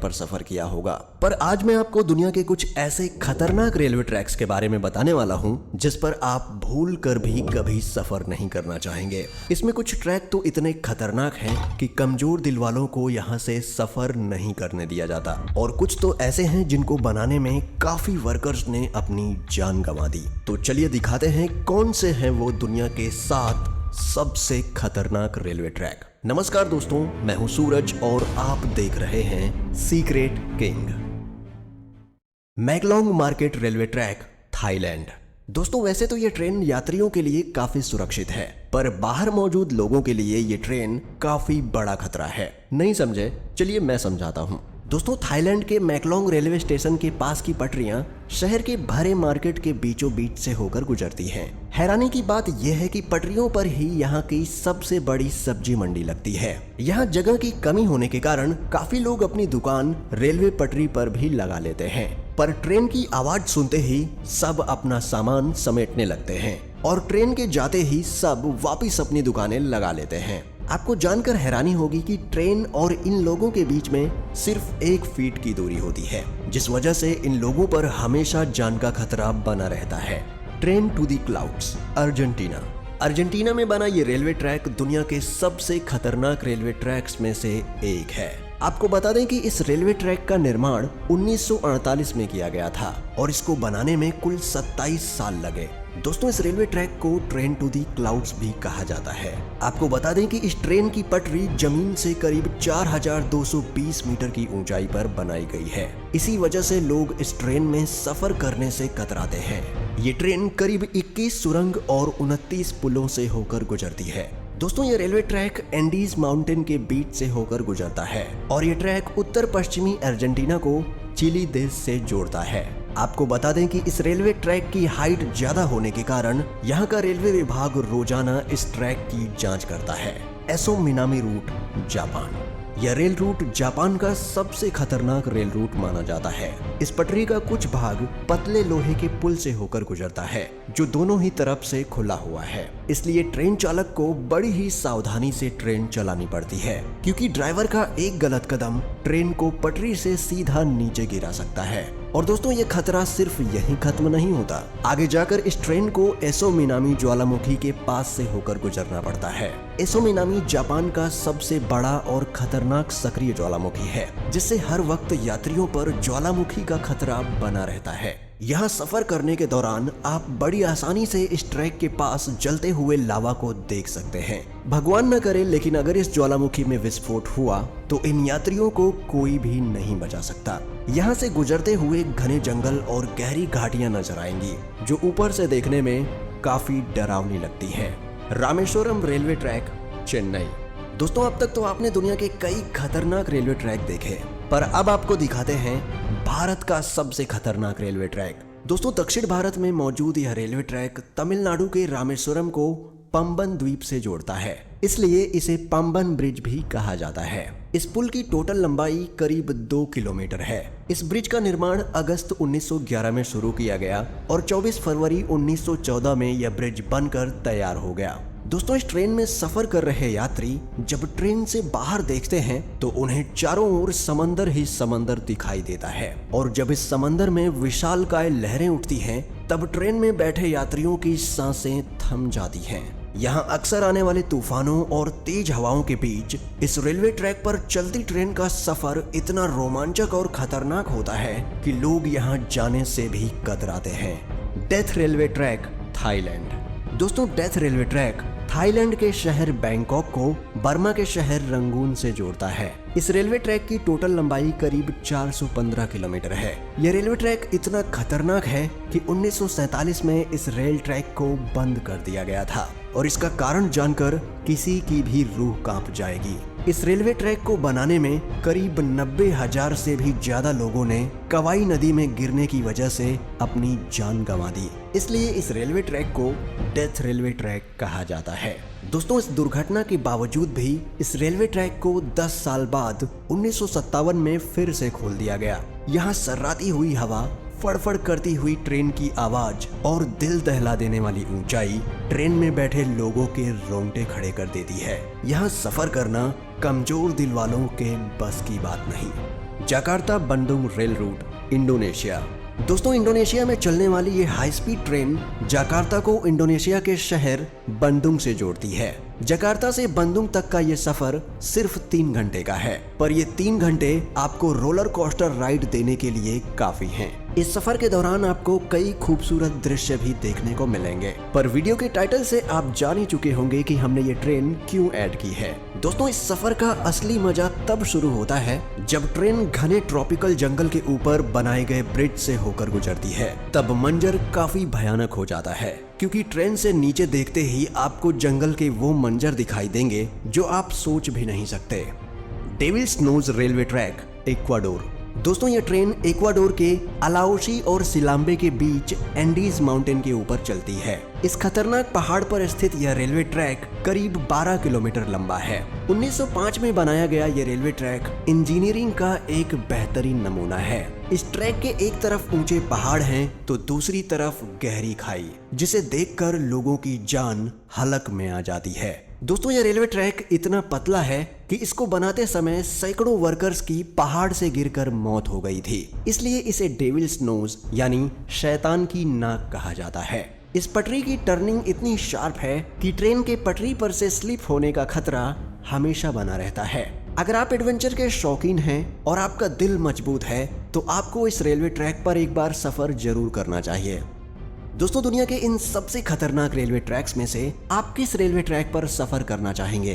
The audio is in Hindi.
पर सफर किया होगा, पर आज मैं आपको दुनिया के कुछ ऐसे खतरनाक रेलवे ट्रैक्स के बारे में बताने वाला हूं जिस पर आप भूल कर भी कभी सफर नहीं करना चाहेंगे। इसमें कुछ ट्रैक तो इतने खतरनाक हैं कि कमजोर दिल वालों को यहाँ से सफर नहीं करने दिया जाता, और कुछ तो ऐसे हैं जिनको बनाने में काफी वर्कर्स ने अपनी जान गंवा दी। तो चलिए दिखाते हैं कौन से हैं वो दुनिया के 7 सबसे खतरनाक रेलवे ट्रैक। नमस्कार दोस्तों, मैं हूं सूरज और आप देख रहे हैं secret king. Maeklong market railway track, Thailand. दोस्तों वैसे तो ये ट्रेन यात्रियों के लिए काफी सुरक्षित है, पर बाहर मौजूद लोगों के लिए ये ट्रेन काफी बड़ा खतरा है। नहीं समझे? चलिए मैं समझाता हूँ। दोस्तों थाईलैंड के मैकलोंग रेलवे स्टेशन के पास की पटरियां शहर के भरे मार्केट के बीचों बीच से होकर गुजरती हैं। हैरानी की बात यह है कि पटरियों पर ही यहाँ की सबसे बड़ी सब्जी मंडी लगती है। यहाँ जगह की कमी होने के कारण काफी लोग अपनी दुकान रेलवे पटरी पर भी लगा लेते हैं, पर ट्रेन की आवाज सुनते ही सब अपना सामान समेटने लगते हैं और ट्रेन के जाते ही सब वापिस अपनी दुकानें लगा लेते हैं। आपको जानकर हैरानी होगी कि ट्रेन और इन लोगों के बीच में सिर्फ 1 फीट की दूरी होती है, जिस वजह से इन लोगों पर हमेशा जान का खतरा बना रहता है। Train to the clouds, Argentina. Argentina में बना ये रेलवे ट्रैक दुनिया के सबसे खतरनाक रेलवे ट्रैक्स में से एक है। आपको बता दें कि इस रेलवे ट्रैक का निर्माण 1948 में किया गया था और इसको बनाने में कुल 27 साल लगे। दोस्तों इस रेलवे ट्रैक को ट्रेन टू दी क्लाउड्स भी कहा जाता है। आपको बता दें कि इस ट्रेन की पटरी जमीन से करीब 4220 मीटर की ऊंचाई पर बनाई गई है। इसी वजह से लोग इस ट्रेन में सफर करने से कतराते हैं। ये ट्रेन करीब 21 सुरंग और 29 पुलों से होकर गुजरती है। दोस्तों ये रेलवे ट्रैक एंडीज माउंटेन के बीच से होकर गुजरता है और ये ट्रैक उत्तर पश्चिमी अर्जेंटीना को चिली देश से जोड़ता है। आपको बता दें कि इस रेलवे ट्रैक की हाइट ज्यादा होने के कारण यहाँ का रेलवे विभाग रोजाना इस ट्रैक की जांच करता है। Aso Minami route, Japan. यह रेल रूट जापान का सबसे खतरनाक रेल रूट माना जाता है। इस पटरी का कुछ भाग पतले लोहे के पुल से होकर गुजरता है जो दोनों ही तरफ से खुला हुआ है, इसलिए ट्रेन चालक को बड़ी ही सावधानी से ट्रेन चलानी पड़ती है, क्योंकि ड्राइवर का एक गलत कदम ट्रेन को पटरी से सीधा नीचे गिरा सकता है। और दोस्तों ये खतरा सिर्फ यहीं खत्म नहीं होता, आगे जाकर इस ट्रेन को एसो मिनामी ज्वालामुखी के पास से होकर गुजरना पड़ता है। एसो मिनामी जापान का सबसे बड़ा और खतरनाक सक्रिय ज्वालामुखी है, जिससे हर वक्त यात्रियों पर ज्वालामुखी का खतरा बना रहता है। यहाँ सफर करने के दौरान आप बड़ी आसानी से इस ट्रैक के पास जलते हुए लावा को देख सकते हैं। भगवान न करे, लेकिन अगर इस ज्वालामुखी में विस्फोट हुआ तो इन यात्रियों को कोई भी नहीं बचा सकता। यहाँ से गुजरते हुए घने जंगल और गहरी घाटियां नजर आएंगी जो ऊपर से देखने में काफी डरावनी लगती है। Rameswaram railway track, Chennai. दोस्तों अब तक तो आपने दुनिया के कई खतरनाक रेलवे ट्रैक देखे, पर अब आपको दिखाते हैं भारत का सबसे खतरनाक रेलवे ट्रैक। दोस्तों दक्षिण भारत में मौजूद यह रेलवे ट्रैक तमिलनाडु के रामेश्वरम को पंबन द्वीप से जोड़ता है, इसलिए इसे पंबन ब्रिज भी कहा जाता है। इस पुल की टोटल लंबाई करीब 2 किलोमीटर है। इस ब्रिज का निर्माण अगस्त 1911 में शुरू किया गया और 24 फरवरी 1914 में यह ब्रिज बनकर तैयार हो गया। दोस्तों इस ट्रेन में सफर कर रहे यात्री जब ट्रेन से बाहर देखते हैं तो उन्हें चारों ओर समंदर ही समंदर दिखाई देता है, और जब इस समंदर में विशालकाय लहरें उठती हैं तब ट्रेन में बैठे यात्रियों की सांसें थम जाती हैं। यहाँ अक्सर आने वाले तूफानों और तेज हवाओं के बीच इस रेलवे ट्रैक पर चलती ट्रेन का सफर इतना रोमांचक और खतरनाक होता है कि लोग यहाँ जाने से भी कतराते हैं। Death railway track, Thailand. दोस्तों डेथ रेलवे ट्रैक थाईलैंड के शहर बैंकॉक को बर्मा के शहर रंगून से जोड़ता है। इस रेलवे ट्रैक की टोटल लंबाई करीब 415 किलोमीटर है। यह रेलवे ट्रैक इतना खतरनाक है कि 1947 में इस रेल ट्रैक को बंद कर दिया गया था, और इसका कारण जानकर किसी की भी रूह कांप जाएगी। इस रेलवे ट्रैक को बनाने में करीब 90,000 से भी ज्यादा लोगों ने कवाई नदी में गिरने की वजह से अपनी जान गंवा दी, इसलिए इस रेलवे ट्रैक को डेथ रेलवे ट्रैक कहा जाता है। दोस्तों इस दुर्घटना के बावजूद भी इस रेलवे ट्रैक को 10 साल बाद 1957 में फिर से खोल दिया गया। यहाँ सर्राती हुई हवा, फड़फड़ करती हुई ट्रेन की आवाज और दिल दहला देने वाली ऊंचाई ट्रेन में बैठे लोगों के रोंगटे खड़े कर देती है। यहाँ सफर करना कमजोर दिल वालों के बस की बात नहीं। Jakarta Bandung rail route, Indonesia. दोस्तों, इंडोनेशिया में चलने वाली ये हाई स्पीड ट्रेन जकार्ता को इंडोनेशिया के शहर बंदुंग से जोड़ती है। जकार्ता से बंदुंग तक का ये सफर सिर्फ 3 घंटे का है, पर ये 3 घंटे आपको रोलर कोस्टर राइड देने के लिए काफी हैं। इस सफर के दौरान आपको कई खूबसूरत दृश्य भी देखने को मिलेंगे, पर वीडियो के टाइटल से आप जान ही चुके होंगे कि हमने ये ट्रेन क्यों ऐड की है। दोस्तों, इस सफर का असली मजा तब शुरू होता है जब ट्रेन घने ट्रॉपिकल जंगल के ऊपर बनाए गए ब्रिज से होकर गुजरती है। तब मंजर काफी भयानक हो जाता है, क्योंकि ट्रेन से नीचे देखते ही आपको जंगल के वो मंजर दिखाई देंगे जो आप सोच भी नहीं सकते। Devil's nose railway track, Ecuador. दोस्तों, ये ट्रेन इक्वाडोर के अलाओशी और सिलाम्बे के बीच एंडीज माउंटेन के ऊपर चलती है। इस खतरनाक पहाड़ पर स्थित यह रेलवे ट्रैक करीब 12 किलोमीटर लंबा है। 1905 में बनाया गया ये रेलवे ट्रैक इंजीनियरिंग का एक बेहतरीन नमूना है। इस ट्रैक के एक तरफ ऊंचे पहाड़ हैं तो दूसरी तरफ गहरी खाई, जिसे देखकर लोगों की जान हलक में आ जाती है। दोस्तों, यह रेलवे ट्रैक इतना पतला है कि इसको बनाते समय सैकड़ों वर्कर्स की पहाड़ से गिरकर मौत हो गई थी। इसलिए इसे डेविल्स नोज यानी शैतान की नाक कहा जाता है। इस पटरी की टर्निंग इतनी शार्प है कि ट्रेन के पटरी पर से स्लिप होने का खतरा हमेशा बना रहता है। अगर आप एडवेंचर के शौकीन हैं और आपका दिल मजबूत है तो आपको इस रेलवे ट्रैक पर एक बार सफर जरूर करना चाहिए। दोस्तों, दुनिया के इन सबसे खतरनाक रेलवे ट्रैक्स में से आप किस रेलवे ट्रैक पर सफर करना चाहेंगे?